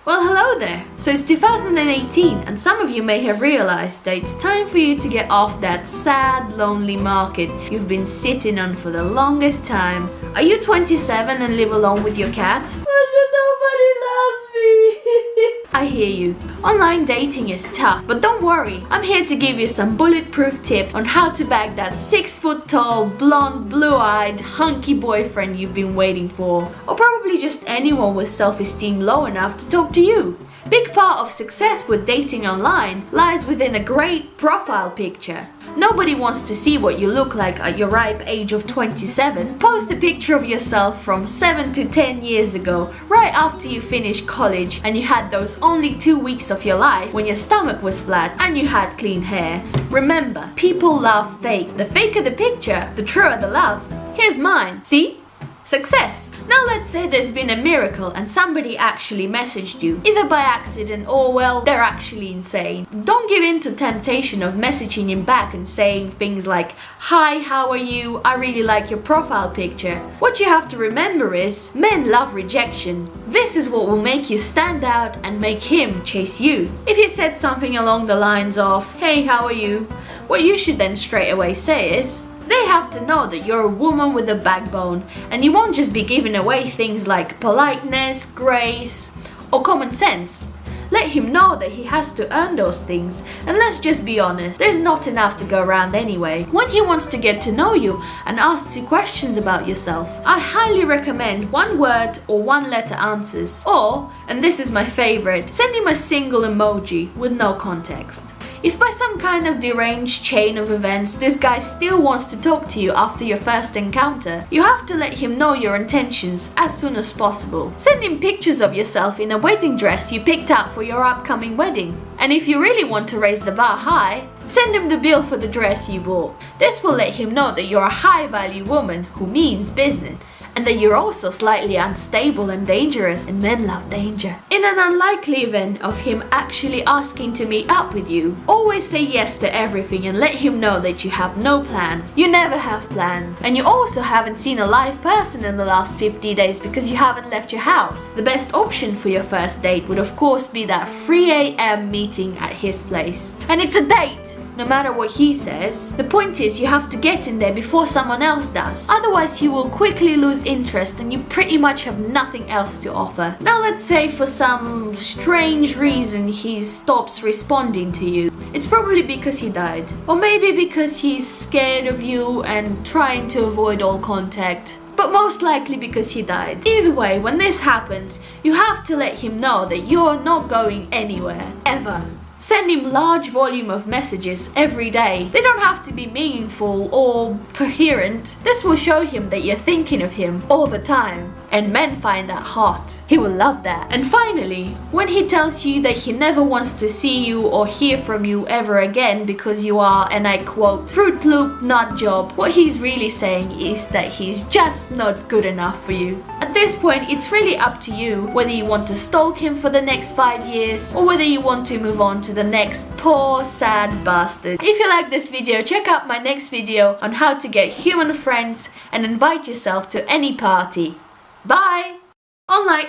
Well, hello there! So it's 2018 and some of you may have realized that it's time for you to get off that sad, lonely market you've been sitting on for the longest time. Are you 27 and live alone with your cat? Nobody loves me! I hear you. Online dating is tough, but don't worry. I'm here to give you some bulletproof tips on how to bag that 6-foot-tall, blonde, blue-eyed, hunky boyfriend you've been waiting for. Or probably just anyone with self-esteem low enough to talk to you. Big part of success with dating online lies within a great profile picture. Nobody wants to see what you look like at your ripe age of 27. Post a picture of yourself from 7 to 10 years ago, right after you finished college and you had those only 2 weeks of your life when your stomach was flat and you had clean hair. Remember, people love fake. The faker the picture, the truer the love. Here's mine. See? Success. Now let's say there's been a miracle and somebody actually messaged you, either by accident or well, they're actually insane. Don't give in to temptation of messaging him back and saying things like, "Hi, how are you? I really like your profile picture." What you have to remember is, men love rejection. This is what will make you stand out and make him chase you. If you said something along the lines of, "Hey, how are you?" what you should then straight away say is, they have to know that you're a woman with a backbone and you won't just be giving away things like politeness, grace, or common sense. Let him know that he has to earn those things, and let's just be honest, there's not enough to go around anyway. When he wants to get to know you and asks you questions about yourself, I highly recommend one word or one letter answers, or, and this is my favorite, send him a single emoji with no context. If by some kind of deranged chain of events this guy still wants to talk to you after your first encounter, you have to let him know your intentions as soon as possible. Send him pictures of yourself in a wedding dress you picked out for your upcoming wedding. And if you really want to raise the bar high, send him the bill for the dress you bought. This will let him know that you're a high-value woman who means business, and that you're also slightly unstable and dangerous, and men love danger. In an unlikely event of him actually asking to meet up with you, always say yes to everything and let him know that you have no plans. You never have plans. And you also haven't seen a live person in the last 50 days because you haven't left your house. The best option for your first date would of course be that 3 a.m. meeting at his place. And it's a date! No matter what he says. The point is you have to get in there before someone else does. Otherwise he will quickly lose interest and you pretty much have nothing else to offer. Now let's say for some strange reason he stops responding to you. It's probably because he died. Or maybe because he's scared of you and trying to avoid all contact. But most likely because he died. Either way, when this happens, you have to let him know that you're not going anywhere. Ever. Send him large volume of messages every day. They don't have to be meaningful or coherent. This will show him that you're thinking of him all the time. And men find that hot. He will love that. And finally, when he tells you that he never wants to see you or hear from you ever again because you are, and I quote, Fruit Loop nut job, what he's really saying is that he's just not good enough for you. At this point, it's really up to you whether you want to stalk him for the next 5 years or whether you want to move on to the next poor sad bastard. If you like this video, check out my next video on how to get human friends and invite yourself to any party. Bye! Online